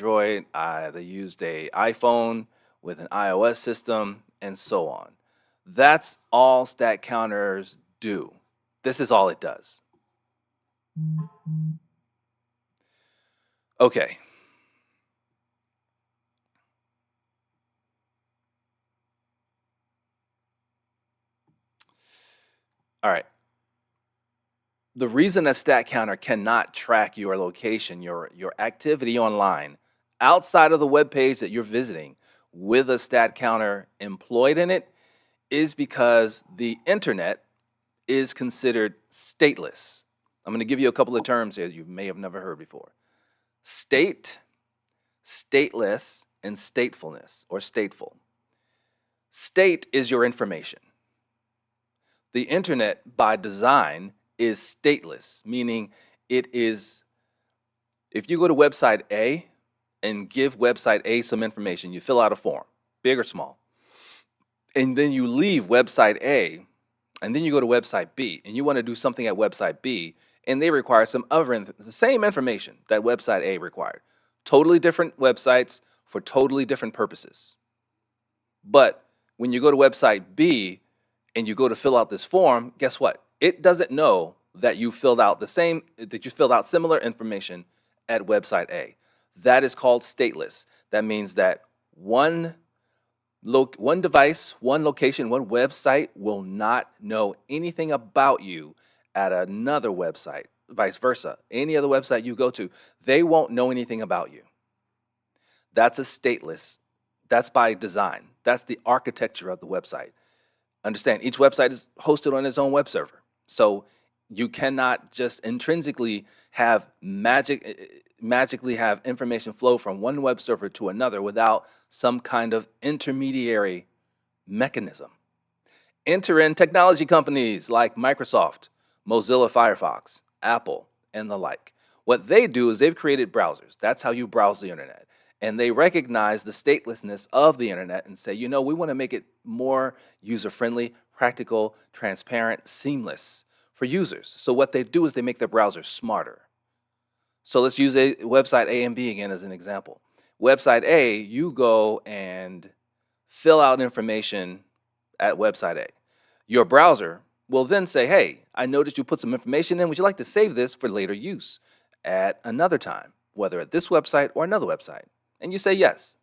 Android, they used a iPhone with an iOS system, and so on. That's all stat counters do. This is all it does. Okay. All right. The reason a stat counter cannot track your location, your activity online outside of the web page that you're visiting with a stat counter employed in it is because the internet is considered stateless. I'm going to give you a couple of terms here you may have never heard before. State, stateless, and statefulness or stateful. State is your information. The internet, by design, is stateless, meaning it is, if you go to website A and give website A some information, you fill out a form, big or small, and then you leave website A, and then you go to website B, and you want to do something at website B, and they require some other, the same information that website A required. Totally different websites for totally different purposes. But when you go to website B and you go to fill out this form, guess what? It doesn't know that you filled out similar information at website A. That is called stateless. That means that one device, one location, one website will not know anything about you at another website, vice versa. Any other website you go to, they won't know anything about you. That's a stateless. That's by design. That's the architecture of the website. Understand, each website is hosted on its own web server. So you cannot just intrinsically have magically have information flow from one web server to another without some kind of intermediary mechanism. Enter in technology companies like Microsoft, Mozilla Firefox, Apple, and the like. What they do is they've created browsers. That's how you browse the internet. And they recognize the statelessness of the internet and say, we want to make it more user-friendly, practical, transparent, seamless for users. So what they do is they make their browser smarter. So let's use a website A and B again as an example. Website A, you go and fill out information at website A. Your browser will then say, hey, I noticed you put some information in. Would you like to save this for later use at another time, whether at this website or another website? And you say yes.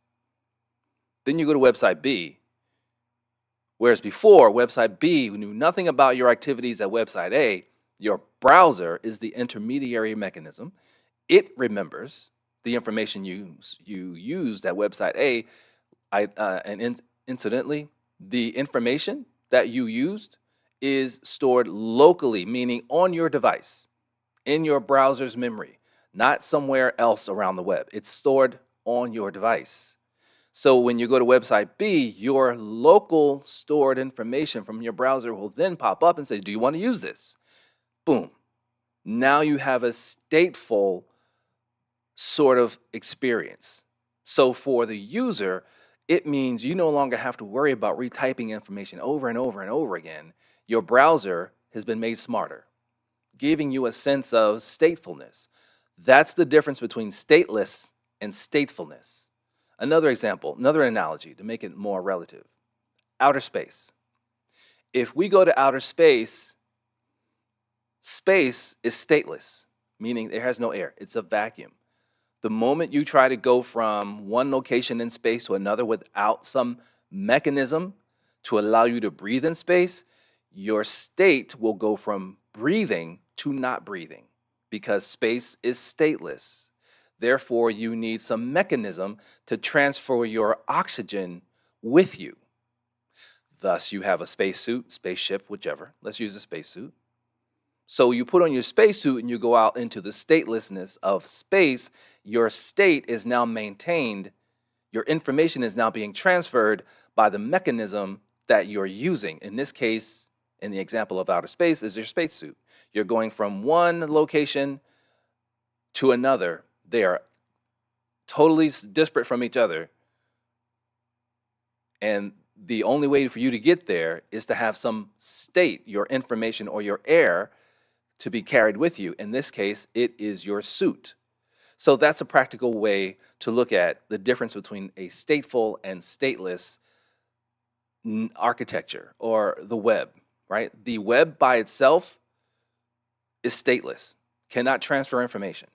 Then you go to website B. Whereas before, website B knew nothing about your activities at website A, your browser is the intermediary mechanism. It remembers the information you used at website A, incidentally, the information that you used is stored locally, meaning on your device, in your browser's memory, not somewhere else around the web. It's stored on your device. So when you go to website B, your local stored information from your browser will then pop up and say, do you want to use this? Boom. Now you have a stateful sort of experience. So for the user, it means you no longer have to worry about retyping information over and over and over again. Your browser has been made smarter, giving you a sense of statefulness. That's the difference between stateless and statefulness. Another example, another analogy to make it more relative. Outer space. If we go to outer space, space is stateless, meaning it has no air. It's a vacuum. The moment you try to go from one location in space to another without some mechanism to allow you to breathe in space, your state will go from breathing to not breathing because space is stateless. Therefore, you need some mechanism to transfer your oxygen with you. Thus, you have a spacesuit, spaceship, whichever. Let's use a spacesuit. So you put on your spacesuit and you go out into the statelessness of space. Your state is now maintained. Your information is now being transferred by the mechanism that you're using. In this case, in the example of outer space, is your spacesuit. You're going from one location to another. They are totally disparate from each other. And the only way for you to get there is to have some state, your information or your air, to be carried with you. In this case, it is your suit. So that's a practical way to look at the difference between a stateful and stateless architecture or the web, right? The web by itself is stateless, cannot transfer information.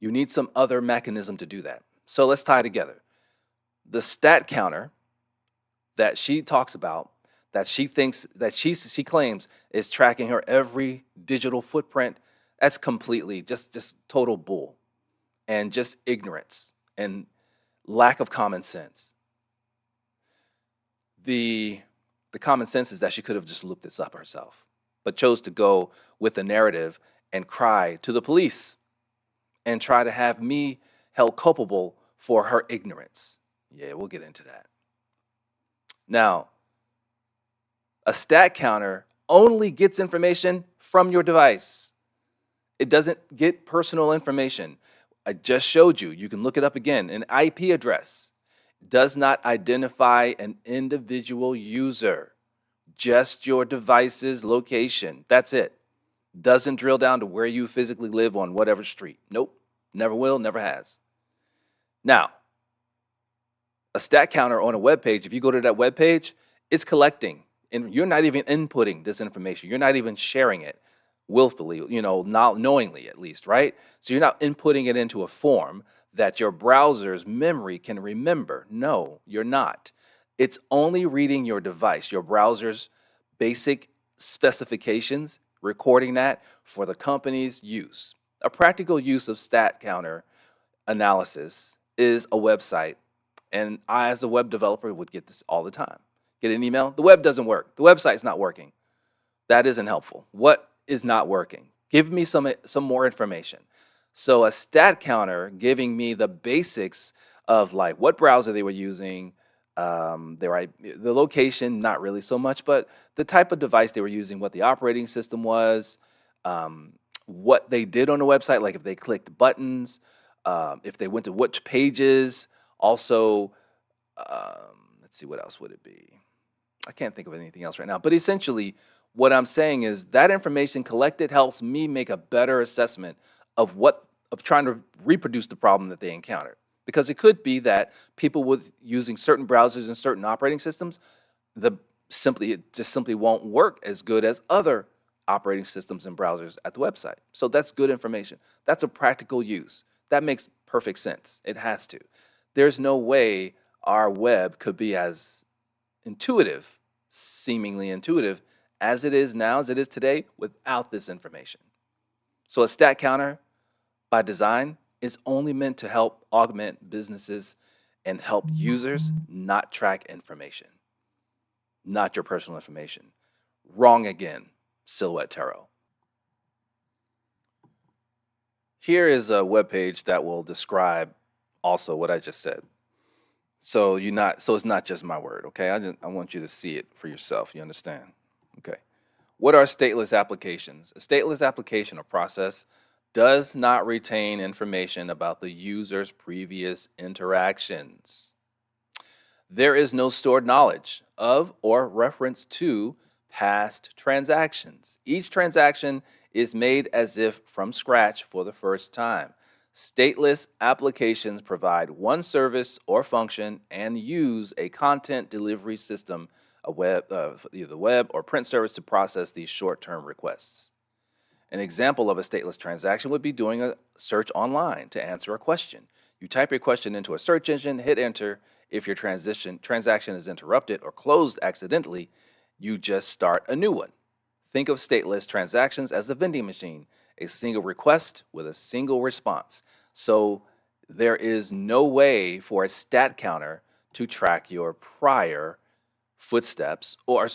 You need some other mechanism to do that. So let's tie it together. The stat counter that she talks about, that she thinks, that she claims is tracking her every digital footprint, that's completely just total bull and just ignorance and lack of common sense. The common sense is that she could have just looked this up herself, but chose to go with the narrative and cry to the police and try to have me held culpable for her ignorance. Yeah, we'll get into that. Now, a stat counter only gets information from your device. It doesn't get personal information. I just showed you. You can look it up again. An IP address does not identify an individual user, just your device's location. That's it. Doesn't drill down to where you physically live on whatever street. Nope. Never will, never has. Now, a stat counter on a web page, if you go to that web page, it's collecting, and you're not even inputting this information. You're not even sharing it willfully, not knowingly at least, right? So you're not inputting it into a form that your browser's memory can remember. No, you're not. It's only reading your device, your browser's basic specifications, recording that for the company's use. A practical use of stat counter analysis is a website. And I, as a web developer, would get this all the time. Get an email, the web doesn't work. The website's not working. That isn't helpful. What is not working? Give me some more information. So a stat counter giving me the basics of like what browser they were using, the location, not really so much, but the type of device they were using, what the operating system was, what they did on the website, like if they clicked buttons, if they went to which pages. Also, let's see, what else would it be? I can't think of anything else right now. But essentially, what I'm saying is that information collected helps me make a better assessment of trying to reproduce the problem that they encountered. Because it could be that people with using certain browsers and certain operating systems, it just simply won't work as good as other operating systems and browsers at the website. So that's good information. That's a practical use. That makes perfect sense. It has to. There's no way our web could be as intuitive, seemingly intuitive, as it is now, as it is today, without this information. So a stat counter, by design, is only meant to help augment businesses and help users, not track information, not your personal information. Wrong again, Silhouette Tarot. Here is a webpage that will describe also what I just said. So it's not just my word, okay? I want you to see it for yourself. You understand? Okay. What are stateless applications? A stateless application or process does not retain information about the user's previous interactions. There is no stored knowledge of or reference to past transactions. Each transaction is made as if from scratch for the first time. Stateless applications provide one service or function and use a content delivery system, either web or print service, to process these short-term requests. An example of a stateless transaction would be doing a search online to answer a question. You type your question into a search engine, hit enter. If your transaction is interrupted or closed accidentally, you just start a new one. Think of stateless transactions as a vending machine, a single request with a single response. So there is no way for a stat counter to track your prior footsteps, or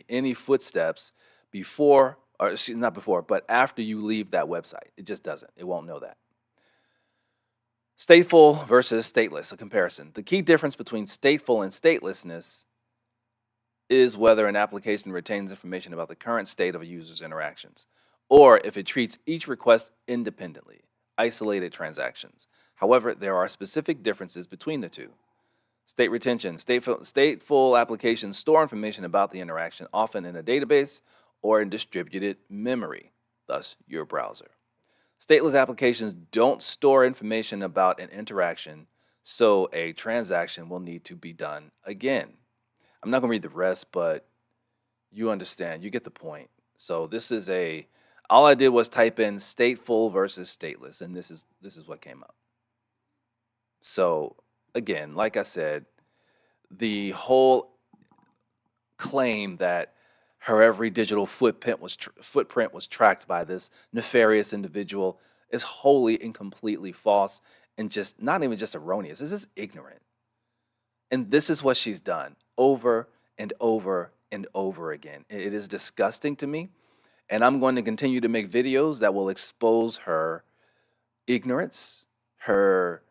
any footsteps before, or not before, but after you leave that website. It just doesn't. It won't know that. Stateful versus stateless, a comparison. The key difference between stateful and statelessness is whether an application retains information about the current state of a user's interactions, or if it treats each request independently, isolated transactions. However, there are specific differences between the two. State retention. Stateful applications store information about the interaction, often in a database or in distributed memory, thus your browser. Stateless applications don't store information about an interaction, so a transaction will need to be done again. I'm not going to read the rest, but you understand. You get the point. So this is all I did was type in stateful versus stateless, and this is what came up. So again, like I said, the whole claim that her every digital footprint was tracked by this nefarious individual is wholly and completely false, and just not even just erroneous. It's just ignorant. And this is what she's done over and over and over again. It is disgusting to me. And I'm going to continue to make videos that will expose her ignorance, her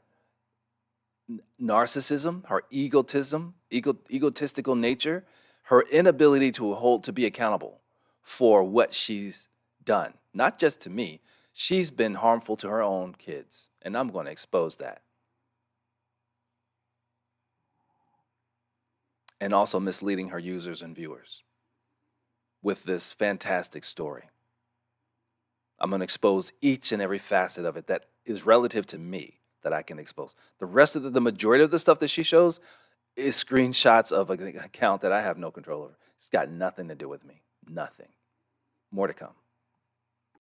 narcissism, her egotistical nature, her inability to be accountable for what she's done. Not just to me. She's been harmful to her own kids, and I'm going to expose that. And also misleading her users and viewers with this fantastic story. I'm going to expose each and every facet of it that is relative to me that I can expose. The rest of the majority of the stuff that she shows is screenshots of an account that I have no control over. It's got nothing to do with me. Nothing. More to come.